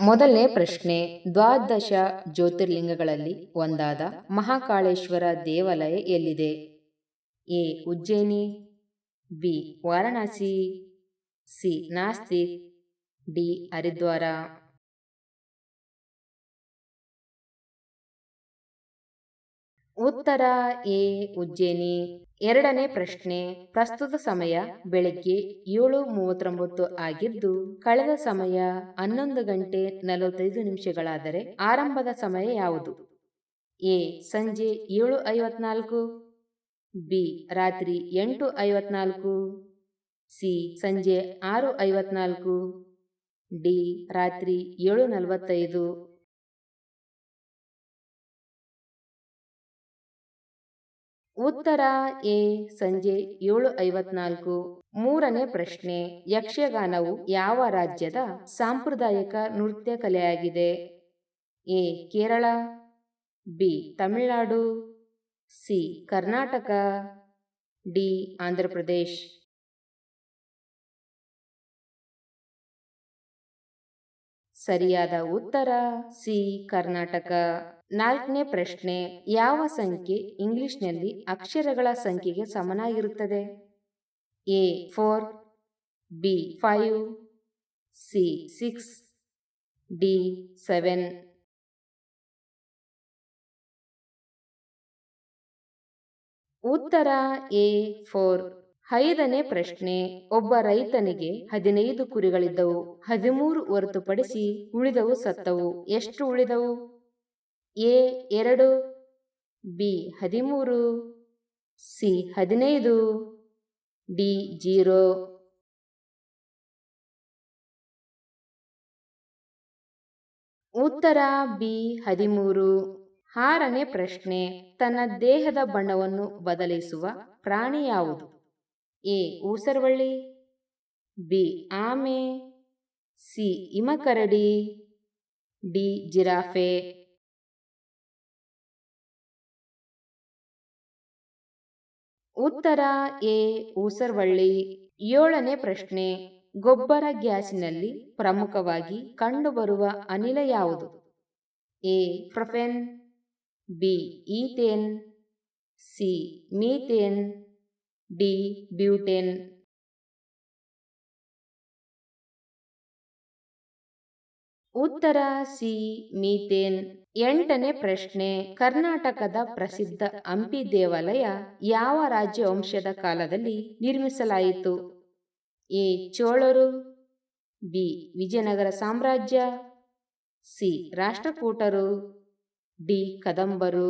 ಮೊದಲನೇ ಪ್ರಶ್ನೆ, ದ್ವಾದಶ ಜ್ಯೋತಿರ್ಲಿಂಗಗಳಲ್ಲಿ ಒಂದಾದ ಮಹಾಕಾಳೇಶ್ವರ ದೇವಾಲಯ ಎಲ್ಲಿದೆ? A. Ujjayini, B. Varanasi, C. Nashik, D. Haridwar. ಉತ್ತರ ಎ. ಉಜ್ಜಯಿನಿ. ಎರಡನೇ ಪ್ರಶ್ನೆ, ಪ್ರಸ್ತುತ ಸಮಯ ಬೆಳಗ್ಗೆ 7:39 ಆಗಿದ್ದು ಕಳೆದ ಸಮಯ 11 ಗಂಟೆ 45 ನಿಮಿಷಗಳಾದರೆ ಆರಂಭದ ಸಮಯ ಯಾವುದು? ಎ. ಸಂಜೆ 7:54, ಬಿ. ರಾತ್ರಿ 8:54, ಸಿ. ಸಂಜೆ 6:54, ಡಿ. ರಾತ್ರಿ 7:45. ಉತ್ತರ ಎ. ಸಂಜೆ 7:54. ಮೂರನೇ ಪ್ರಶ್ನೆ, ಯಕ್ಷಗಾನವು ಯಾವ ರಾಜ್ಯದ ಸಾಂಪ್ರದಾಯಿಕ ನೃತ್ಯ ಕಲೆಯಾಗಿದೆ? A. Kerala, B. Tamil Nadu, C. Karnataka, D. Andhra Pradesh. ಸರಿಯಾದ ಉತ್ತರ ಸಿ. ಕರ್ನಾಟಕ. ನಾಲ್ಕನೇ ಪ್ರಶ್ನೆ, ಯಾವ ಸಂಖ್ಯೆ ಇಂಗ್ಲಿಷ್ನಲ್ಲಿ ಅಕ್ಷರಗಳ ಸಂಖ್ಯೆಗೆ ಸಮನಾಗಿರುತ್ತದೆ? ಎ. 4, ಬಿ. 5, ಸಿ. 6, ಡಿ. 7. ಉತ್ತರ ಎ. 4. ಐದನೇ ಪ್ರಶ್ನೆ, ಒಬ್ಬ ರೈತನಿಗೆ 15 ಕುರಿಗಳಿದ್ದವು. 13 ಹೊರತುಪಡಿಸಿ ಉಳಿದವು ಸತ್ತವು. ಎಷ್ಟು ಉಳಿದವು? ಎ. 2, ಬಿ. 13, ಸಿ. 15, ಡಿ. 0. ಉತ್ತರ ಬಿ. 13. ಆರನೇ ಪ್ರಶ್ನೆ, ತನ್ನ ದೇಹದ ಬಣ್ಣವನ್ನು ಬದಲಿಸುವ ಪ್ರಾಣಿ ಯಾವುದು? ಎ. ಊಸರವಳ್ಳಿ, ಬಿ. ಆಮೆ, ಸಿ. ಹಿಮಕರಡಿ, ಡಿ. ಜಿರಾಫೆ. ಉತ್ತರ ಎ. ಊಸರವಳ್ಳಿ. ಏಳನೇ ಪ್ರಶ್ನೆ, ಗೊಬ್ಬರ ಗ್ಯಾಸಿನಲ್ಲಿ ಪ್ರಮುಖವಾಗಿ ಕಂಡುಬರುವ ಅನಿಲ ಯಾವುದು? A. Propane, B. Ethane, C. Methane, D. Butane. ಉತ್ತರ ಸಿ. ಮೀಥೇನ್. ಎಂಟನೇ ಪ್ರಶ್ನೆ, ಕರ್ನಾಟಕದ ಪ್ರಸಿದ್ಧ ಹಂಪಿ ದೇವಾಲಯ ಯಾವ ರಾಜವಂಶದ ಕಾಲದಲ್ಲಿ ನಿರ್ಮಿಸಲಾಯಿತು? ಎ. ಚೋಳರು, ಬಿ. ವಿಜಯನಗರ ಸಾಮ್ರಾಜ್ಯ, ಸಿ. ರಾಷ್ಟ್ರಕೂಟರು, ಡಿ. ಕದಂಬರು.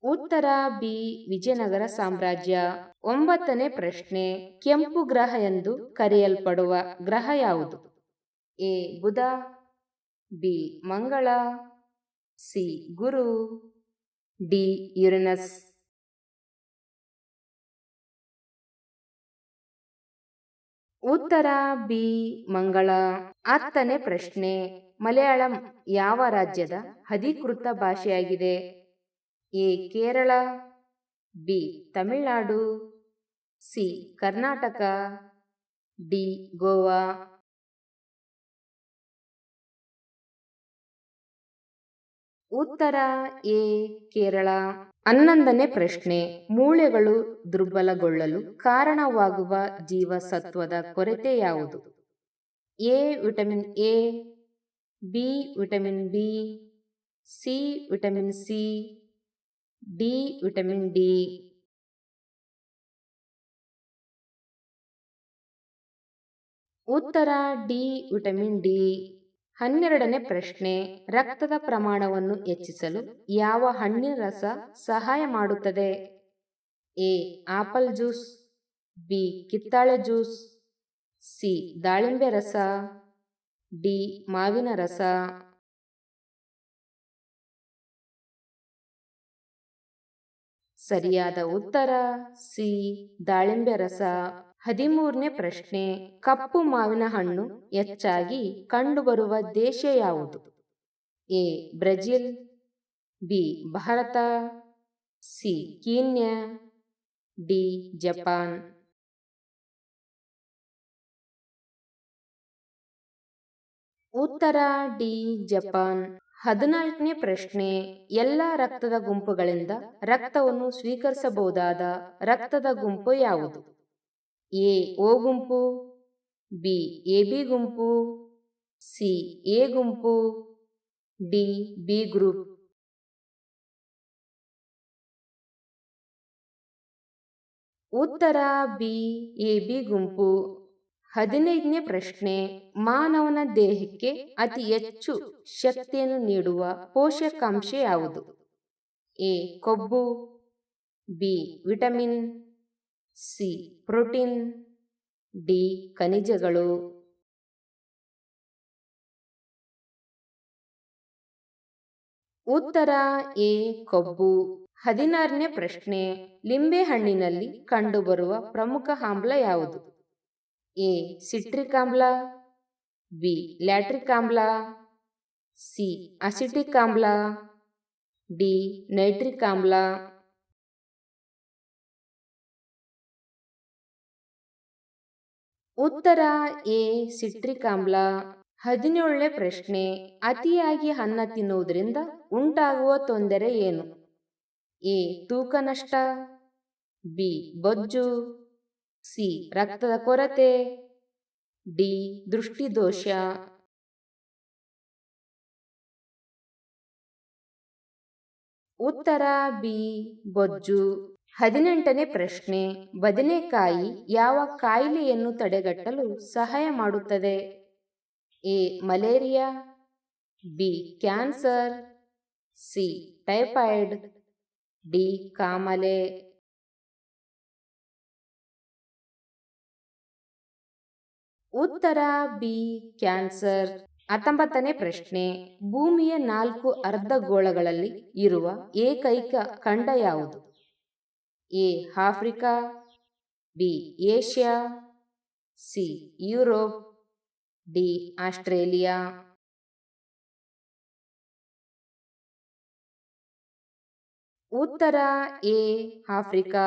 ಉತ್ತರ ಬಿ. ವಿಜಯನಗರ ಸಾಮ್ರಾಜ್ಯ. ಒಂಬತ್ತನೇ ಪ್ರಶ್ನೆ, ಕೆಂಪು ಗ್ರಹ ಎಂದು ಕರೆಯಲ್ಪಡುವ ಗ್ರಹ ಯಾವುದು? A. Budha, B. Mangala, C. Guru, D. Uranus. ಉತ್ತರ ಬಿ. ಮಂಗಳ. ಹತ್ತನೇ ಪ್ರಶ್ನೆ, ಮಲಯಾಳಂ ಯಾವ ರಾಜ್ಯದ ಅಧಿಕೃತ ಭಾಷೆಯಾಗಿದೆ? A. Kerala, B. Tamil Nadu, C. Karnataka, D. Goa. ಉತ್ತರ ಎ. ಕೇರಳ. ಹನ್ನೊಂದನೇ ಪ್ರಶ್ನೆ, ಮೂಳೆಗಳು ದುರ್ಬಲಗೊಳ್ಳಲು ಕಾರಣವಾಗುವ ಜೀವಸತ್ವದ ಕೊರತೆ ಯಾವುದು? A. Vitamin A, B. Vitamin B, C. Vitamin C, D. Vitamin D. ಉತ್ತರ ಡಿ. Vitamin D. ಹನ್ನೆರಡನೇ ಪ್ರಶ್ನೆ, ರಕ್ತದ ಪ್ರಮಾಣವನ್ನು ಹೆಚ್ಚಿಸಲು ಯಾವ ಹಣ್ಣಿನ ರಸ ಸಹಾಯ ಮಾಡುತ್ತದೆ? ಎ. Apple juice, B. ಕಿತ್ತಳೆ ಜ್ಯೂಸ್, ಸಿ. ದಾಳಿಂಬೆ ರಸ, ಡಿ. ಮಾವಿನ ರಸ. ಸರಿಯಾದ ಉತ್ತರ ಸಿ. ದಾಳಿಂಬೆ ರಸ. 13ನೇ ಪ್ರಶ್ನೆ, ಕಪ್ಪು ಮಾವಿನ ಹಣ್ಣು ಹೆಚ್ಚಾಗಿ ಕಂಡುಬರುವ ದೇಶ ಯಾವುದು? A. Brazil, B. Bharat, C. Kenya, D. Japan. ಉತ್ತರ ಡಿ ಜಪಾನ್. 14ನೇ ಪ್ರಶ್ನೆ. ಎಲ್ಲ ರಕ್ತದ ಗುಂಪುಗಳಿಂದ ರಕ್ತವನ್ನು ಸ್ವೀಕರಿಸಬಹುದಾದ ರಕ್ತದ ಗುಂಪು ಯಾವುದು? ಎ ಓ ಗುಂಪು, ಬಿ ಎಬಿ ಗುಂಪು, ಸಿ ಎ ಗುಂಪು, ಡಿ ಬಿ ಗ್ರೂಪ್. ಉತ್ತರ ಬಿ ಎಬಿ ಗುಂಪು. 15ನೇ ಪ್ರಶ್ನೆ. ಮಾನವನ ದೇಹಕ್ಕೆ ಅತಿ ಹೆಚ್ಚು ಶಕ್ತಿಯನ್ನು ನೀಡುವ ಪೋಷಕಾಂಶ ಯಾವುದು? ಎ ಕೊಬ್ಬು, B vitamin, C protein, D ಖನಿಜಗಳು. ಉತ್ತರ ಎ ಕೊಬ್ಬು. 16ನೇ ಪ್ರಶ್ನೆ. ಲಿಂಬೆಹಣ್ಣಿನಲ್ಲಿ ಕಂಡುಬರುವ ಪ್ರಮುಖ ಆಮ್ಲ ಯಾವುದು? ಎ ಸಿಟ್ರಿಕ್ ಆಮ್ಲ, ಬಿ ಲ್ಯಾಟ್ರಿಕ್ ಆಮ್ಲ, ಸಿ ಅಸಿಟಿಕ್ ಆಮ್ಲ, ಡಿ ನೈಟ್ರಿಕ್ ಆಮ್ಲ. ಉತ್ತರ ಎ ಸಿಟ್ರಿಕ್ ಆಮ್ಲ. 17ನೇ ಪ್ರಶ್ನೆ. ಅತಿಯಾಗಿ ಅನ್ನ ತಿನ್ನುವುದರಿಂದ ಉಂಟಾಗುವ ತೊಂದರೆ ಏನು? ಎ ತೂಕ ನಷ್ಟ, ಬಿ ಬೊಜ್ಜು, ಸಿ ರಕ್ತದ ಕೊರತೆ, ಡಿ ದೃಷ್ಟಿದೋಷ. ಉತ್ತರ ಬಿ ಬೊಜ್ಜು. 18ನೇ ಪ್ರಶ್ನೆ. ಬದನೆಕಾಯಿ ಯಾವ ಕಾಯಿಲೆಯನ್ನು ತಡೆಗಟ್ಟಲು ಸಹಾಯ ಮಾಡುತ್ತದೆ? A malaria, B cancer, C typhoid, D ಕಾಮಲೆ. ಉತ್ತರ ಬಿ ಕ್ಯಾನ್ಸರ್. 19ನೇ ಪ್ರಶ್ನೆ. ಭೂಮಿಯ 4 ಅರ್ಧಗೋಳಗಳಲ್ಲಿ ಇರುವ ಏಕೈಕ ಖಂಡ ಯಾವುದು? A Africa, B Asia, C Europe, D Australia. ಉತ್ತರ ಎ ಆಫ್ರಿಕಾ.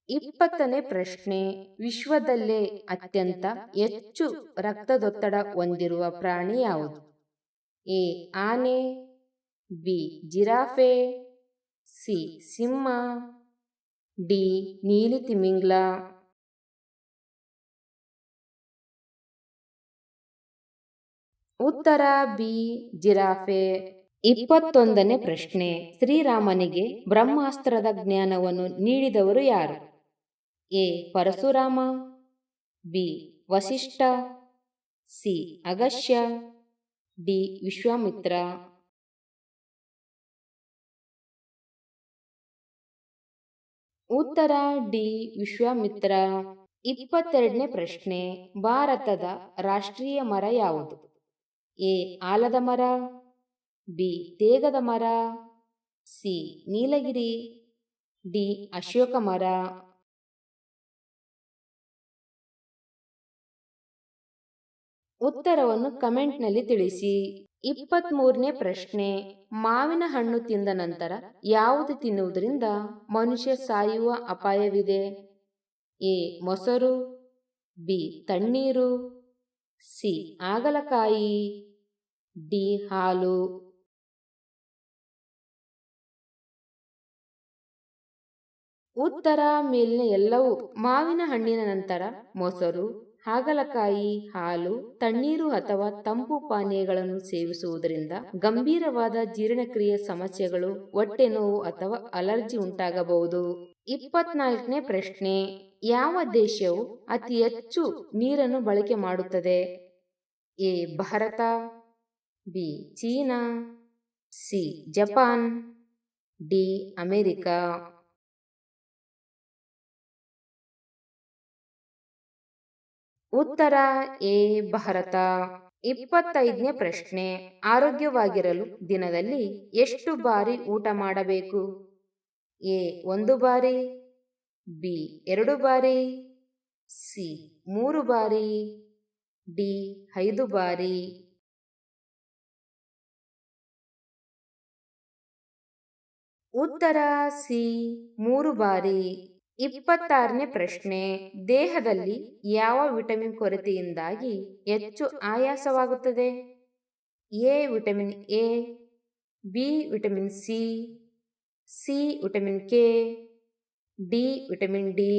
20ನೇ ಪ್ರಶ್ನೆ. ವಿಶ್ವದಲ್ಲೇ ಅತ್ಯಂತ ಹೆಚ್ಚು ರಕ್ತದೊತ್ತಡ ಹೊಂದಿರುವ ಪ್ರಾಣಿ ಯಾವುದು? ಎ ಆನೆ, ಬಿ ಜಿರಾಫೆ, ಸಿ ಸಿಂಹ, ಡಿ ನೀಲಿ ತಿಮಿಂಗ್ಲ. ಉತ್ತರ ಬಿ ಜಿರಾಫೆ. 21ನೇ ಪ್ರಶ್ನೆ. ಶ್ರೀರಾಮನಿಗೆ ಬ್ರಹ್ಮಾಸ್ತ್ರದ ಜ್ಞಾನವನ್ನು ನೀಡಿದವರು ಯಾರು? A Parashurama, B Vasishtha, C Agastya, D Vishwamitra. ಉತ್ತರ ಡಿ ವಿಶ್ವಾಮಿತ್ರ. 22ನೇ ಪ್ರಶ್ನೆ. ಭಾರತದ ರಾಷ್ಟ್ರೀಯ ಮರ ಯಾವುದು? ಎ ಆಲದ ಮರ, ಬಿ ತೇಗದ ಮರ, ಸಿ ನೀಲಗಿರಿ, ಡಿ ಅಶೋಕ ಮರ. ಉತ್ತರವನ್ನು ಕಮೆಂಟ್ನಲ್ಲಿ ತಿಳಿಸಿ. 23ನೇ ಪ್ರಶ್ನೆ. ಮಾವಿನ ಹಣ್ಣು ತಿಂದ ನಂತರ ಯಾವುದು ತಿನ್ನುವುದರಿಂದ ಮನುಷ್ಯ ಸಾಯುವ ಅಪಾಯವಿದೆ? ಎ ಮೊಸರು, ಬಿ ತಣ್ಣೀರು, ಸಿ ಹಾಗಲಕಾಯಿ, ಡಿ ಹಾಲು. ಉತ್ತರ ಮೇಲಿನ ಎಲ್ಲವೂ. ಮಾವಿನ ಹಣ್ಣಿನ ನಂತರ ಮೊಸರು, ಹಾಗಲಕಾಯಿ, ಹಾಲು, ತಣ್ಣೀರು ಅಥವಾ ತಂಪು ಪಾನೀಯಗಳನ್ನು ಸೇವಿಸುವುದರಿಂದ ಗಂಭೀರವಾದ ಜೀರ್ಣಕ್ರಿಯೆ ಸಮಸ್ಯೆಗಳು, ಹೊಟ್ಟೆ ನೋವು ಅಥವಾ ಅಲರ್ಜಿ ಉಂಟಾಗಬಹುದು. 24ನೇ ಪ್ರಶ್ನೆ. ಯಾವ ದೇಶವು ಅತಿ ಹೆಚ್ಚು ನೀರನ್ನು ಬಳಕೆ ಮಾಡುತ್ತದೆ? A Bharat, B China, C Japan, D America. ಉತ್ತರ ಎ ಭಾರತ. 25ನೇ ಪ್ರಶ್ನೆ. ಆರೋಗ್ಯವಾಗಿರಲು ದಿನದಲ್ಲಿ ಎಷ್ಟು ಬಾರಿ ಊಟ ಮಾಡಬೇಕು? ಎ 1 ಬಾರಿ, ಬಿ 2 ಬಾರಿ, ಸಿ 3 ಬಾರಿ, ಡಿ 5 ಬಾರಿ. ಉತ್ತರ ಸಿ 3 ಬಾರಿ. 26ನೇ ಪ್ರಶ್ನೆ. ದೇಹದಲ್ಲಿ ಯಾವ ವಿಟಮಿನ್ ಕೊರತೆಯಿಂದಾಗಿ ಹೆಚ್ಚು ಆಯಾಸವಾಗುತ್ತದೆ? A vitamin A, B vitamin C, C vitamin K, D vitamin D.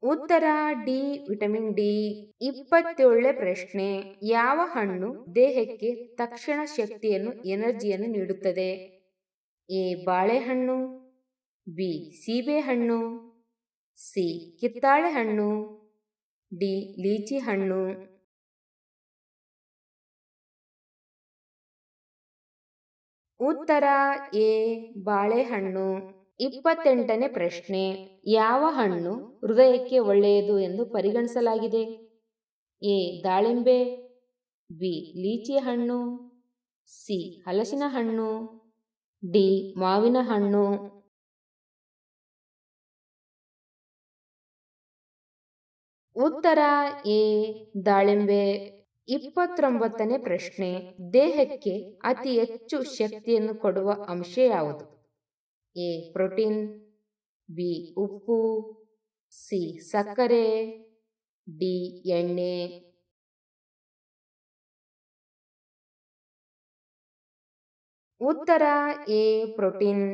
ಉತ್ತರ ಡಿ ವಿಟಮಿನ್ ಡಿ. 27ನೇ ಪ್ರಶ್ನೆ. ಯಾವ ಹಣ್ಣು ದೇಹಕ್ಕೆ ತಕ್ಷಣ ಶಕ್ತಿಯನ್ನು ಎನರ್ಜಿಯನ್ನು ನೀಡುತ್ತದೆ? ಎ ಬಾಳೆಹಣ್ಣು, ಬಿ ಸೀಬೆಹಣ್ಣು, ಸಿ ಕಿತ್ತಾಳೆ ಹಣ್ಣು, ಡಿ ಲೀಚಿ ಹಣ್ಣು. ಉತ್ತರ ಎ ಬಾಳೆಹಣ್ಣು. 28ನೇ ಪ್ರಶ್ನೆ. ಯಾವ ಹಣ್ಣು ಹೃದಯಕ್ಕೆ ಒಳ್ಳೆಯದು ಎಂದು ಪರಿಗಣಿಸಲಾಗಿದೆ? ಎ ದಾಳಿಂಬೆ, ಬಿ ಲೀಚಿ ಹಣ್ಣು, ಸಿ ಹಲಸಿನ ಹಣ್ಣು, ಡಿ ಮಾವಿನ ಹಣ್ಣು. ಉತ್ತರ ಎ ದಾಳಿಂಬೆ. 29ನೇ ಪ್ರಶ್ನೆ. ದೇಹಕ್ಕೆ ಅತಿ ಹೆಚ್ಚು ಶಕ್ತಿಯನ್ನು ಕೊಡುವ ಅಂಶ ಯಾವುದು? ಎ ಪ್ರೋಟೀನ್, ಬಿ ಉಪ್ಪು, ಸಿ ಸಕ್ಕರೆ, ಡಿ ಎಣ್ಣೆ. ಉತ್ತರ ಎ ಪ್ರೋಟೀನ್.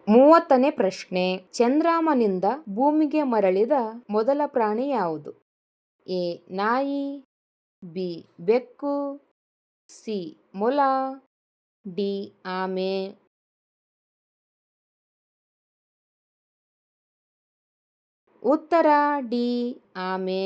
30ನೇ ಪ್ರಶ್ನೆ. ಚಂದ್ರಮನಿಂದ ಭೂಮಿಗೆ ಮರಳಿದ ಮೊದಲ ಪ್ರಾಣಿ ಯಾವುದು? ಎ ನಾಯಿ, ಬಿ ಬೆಕ್ಕು, ಸಿ ಮೊಲ, ಡಿ ಆಮೆ. ಉತ್ತರ ಡಿ ಆಮೆ.